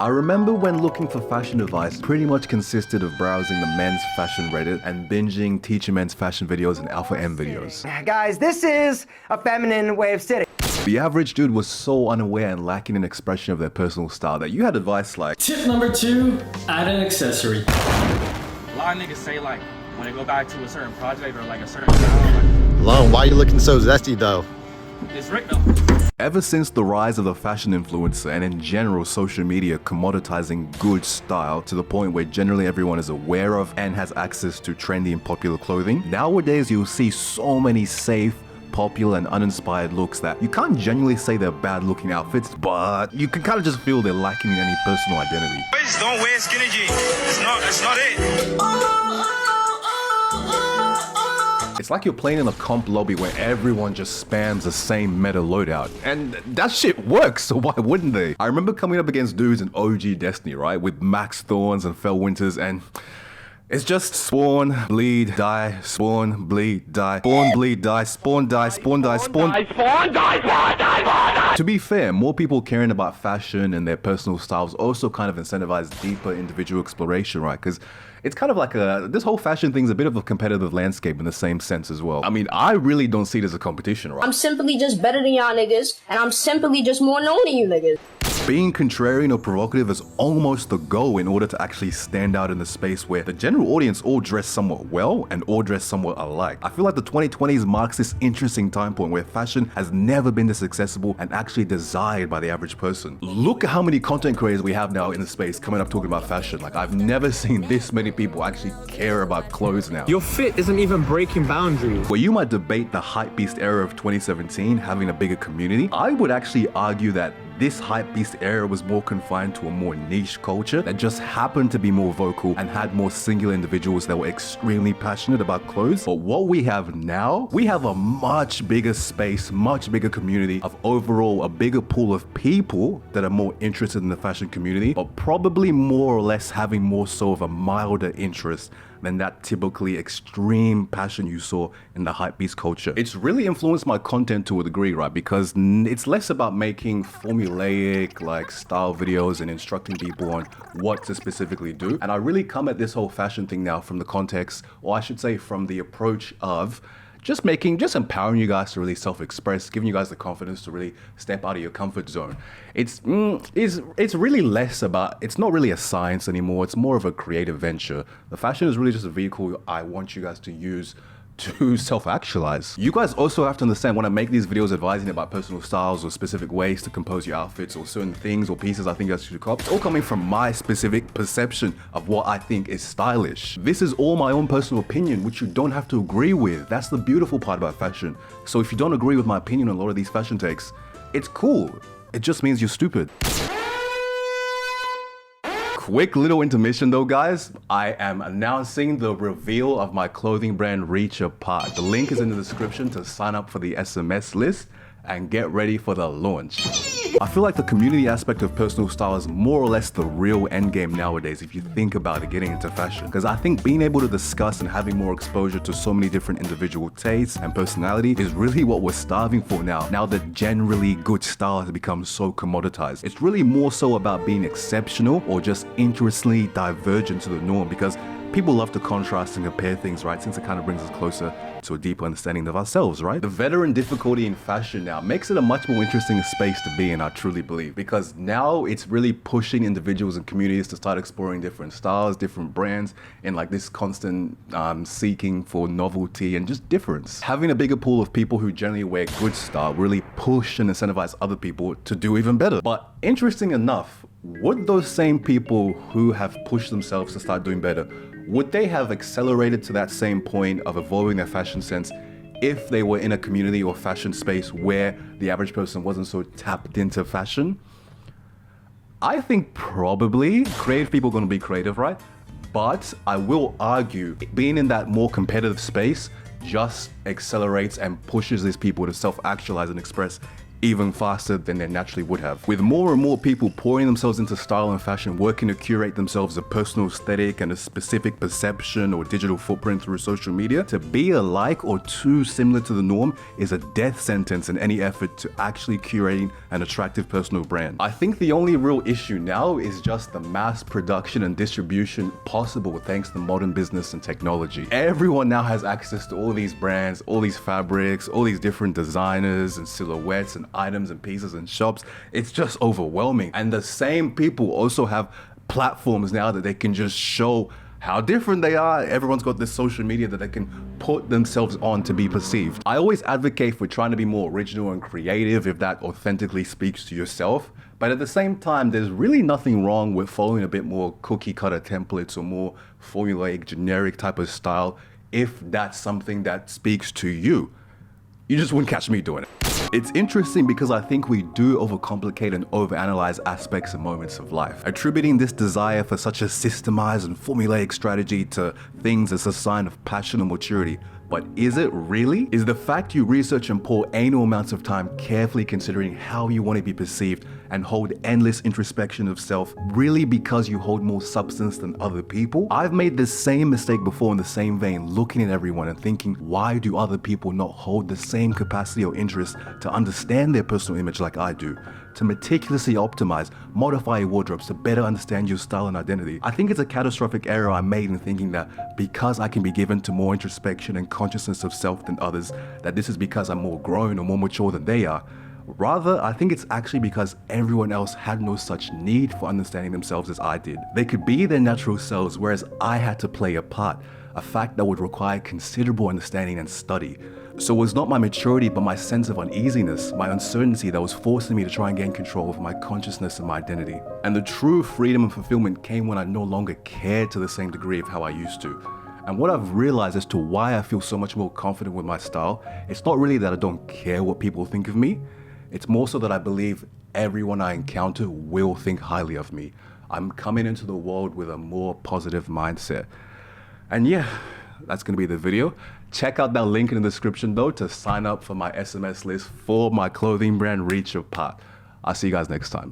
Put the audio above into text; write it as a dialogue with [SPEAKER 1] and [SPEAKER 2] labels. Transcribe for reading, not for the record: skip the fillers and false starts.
[SPEAKER 1] I remember when looking for fashion advice pretty much consisted of browsing the men's fashion Reddit and binging teacher men's fashion videos and alpha M videos.
[SPEAKER 2] Guys, this is a feminine way of sitting.
[SPEAKER 1] The average dude was so unaware and lacking an expression of their personal style that you had advice like,
[SPEAKER 3] tip number 2, add an accessory.
[SPEAKER 4] A lot of niggas say like, when they go back to a certain project or like a certain style, like,
[SPEAKER 5] Lone, why you looking so zesty though?
[SPEAKER 4] it's Rick though.
[SPEAKER 1] ever since the rise of the fashion influencer and in general social media commoditizing good style to the point where generally everyone is aware of and has access to trendy and popular clothing, nowadays you'll see so many safe, popular and uninspired looks that you can't genuinely say they're bad looking outfits, but you can kind of just feel they're lacking any personal identity.
[SPEAKER 6] Boys, don't wear skinny jeans. It's not it.
[SPEAKER 1] It's like you're playing in a comp lobby where everyone just spams the same meta loadout. And that shit works, so why wouldn't they? I remember coming up against dudes in OG Destiny, right? With Max Thorns and Fell Winters, and it's just spawn, bleed, die, spawn, bleed, die, spawn, bleed, die, spawn, die, spawn, die, spawn, die, spawn, die, spawn, die, spawn, die. To be fair, more people caring about fashion and their personal styles also kind of incentivize deeper individual exploration, right? Because it's kind of like this whole fashion thing's a bit of a competitive landscape in the same sense as well. I mean, I really don't see it as a competition, right?
[SPEAKER 7] I'm simply just better than y'all niggas, and I'm simply just more known than you niggas.
[SPEAKER 1] Being contrarian or provocative is almost the goal in order to actually stand out in the space where the general audience all dress somewhat well and all dress somewhat alike. I feel like the 2020s marks this interesting time point where fashion has never been this accessible and actually desired by the average person. Look at how many content creators we have now in the space coming up talking about fashion. Like, I've never seen this many people actually care about clothes now.
[SPEAKER 8] Your fit isn't even breaking boundaries.
[SPEAKER 1] Where you might debate the hypebeast era of 2017 having a bigger community, I would actually argue that this hypebeast era was more confined to a more niche culture that just happened to be more vocal and had more singular individuals that were extremely passionate about clothes. But what we have now, we have a much bigger space, much bigger community of overall a bigger pool of people that are more interested in the fashion community, but probably more or less having more so of a milder interest than that typically extreme passion you saw in the hypebeast culture. It's really influenced my content to a degree, right? Because it's less about making formulaic like style videos and instructing people on what to specifically do. And I really come at this whole fashion thing now from the context, or I should say from the approach of just empowering you guys to really self-express, giving you guys the confidence to really step out of your comfort zone. It's really less about, it's not really a science anymore, it's more of a creative venture. The fashion is really just a vehicle I want you guys to use to self-actualize. You guys also have to understand when I make these videos advising about personal styles or specific ways to compose your outfits or certain things or pieces I think you guys should cop, it's all coming from my specific perception of what I think is stylish. This is all my own personal opinion, which you don't have to agree with. That's the beautiful part about fashion. So if you don't agree with my opinion on a lot of these fashion takes, it's cool. It just means you're stupid. Quick little intermission though, guys. I am announcing the reveal of my clothing brand Reach Apart. The link is in the description to sign up for the SMS list and get ready for the launch. I feel like the community aspect of personal style is more or less the real end game nowadays if you think about it, getting into fashion. Because I think being able to discuss and having more exposure to so many different individual tastes and personality is really what we're starving for now that generally good style has become so commoditized. It's really more so about being exceptional or just interestingly divergent to the norm, because people love to contrast and compare things, right? Since it kind of brings us closer to a deeper understanding of ourselves, right? The veteran difficulty in fashion now makes it a much more interesting space to be in, I truly believe, because now it's really pushing individuals and communities to start exploring different styles, different brands, and like this constant seeking for novelty and just difference. Having a bigger pool of people who generally wear good style really push and incentivize other people to do even better. But interesting enough, would those same people who have pushed themselves to start doing better, would they have accelerated to that same point of evolving their fashion sense if they were in a community or fashion space where the average person wasn't so tapped into fashion? I think probably. Creative people are going to be creative, right? But I will argue being in that more competitive space just accelerates and pushes these people to self-actualize and express even faster than they naturally would have. With more and more people pouring themselves into style and fashion, working to curate themselves a personal aesthetic and a specific perception or digital footprint through social media, to be alike or too similar to the norm is a death sentence in any effort to actually curating an attractive personal brand. I think the only real issue now is just the mass production and distribution possible thanks to modern business and technology. Everyone now has access to all these brands, all these fabrics, all these different designers and silhouettes and items and pieces and shops. It's just overwhelming. And the same people also have platforms now that they can just show how different they are. Everyone's got this social media that they can put themselves on to be perceived. I always advocate for trying to be more original and creative if that authentically speaks to yourself. But at the same time, there's really nothing wrong with following a bit more cookie cutter templates or more formulaic, generic type of style if that's something that speaks to you. You just wouldn't catch me doing it. It's interesting because I think we do overcomplicate and overanalyze aspects and moments of life, attributing this desire for such a systemized and formulaic strategy to things as a sign of passion or maturity. But is it really? Is the fact you research and pour annual amounts of time carefully considering how you want to be perceived and hold endless introspection of self really because you hold more substance than other people? I've made this same mistake before in the same vein, looking at everyone and thinking, why do other people not hold the same capacity or interest to understand their personal image like I do? To meticulously optimize, modify your wardrobes to better understand your style and identity. I think it's a catastrophic error I made in thinking that because I can be given to more introspection and consciousness of self than others, that this is because I'm more grown or more mature than they are. Rather, I think it's actually because everyone else had no such need for understanding themselves as I did. They could be their natural selves, whereas I had to play a part, a fact that would require considerable understanding and study. So it was not my maturity, but my sense of uneasiness, my uncertainty that was forcing me to try and gain control of my consciousness and my identity. And the true freedom and fulfillment came when I no longer cared to the same degree of how I used to. And what I've realized as to why I feel so much more confident with my style, it's not really that I don't care what people think of me. It's more so that I believe everyone I encounter will think highly of me. I'm coming into the world with a more positive mindset. And yeah, that's gonna be the video. Check out that link in the description though to sign up for my SMS list for my clothing brand Reach Your Path. I'll see you guys next time.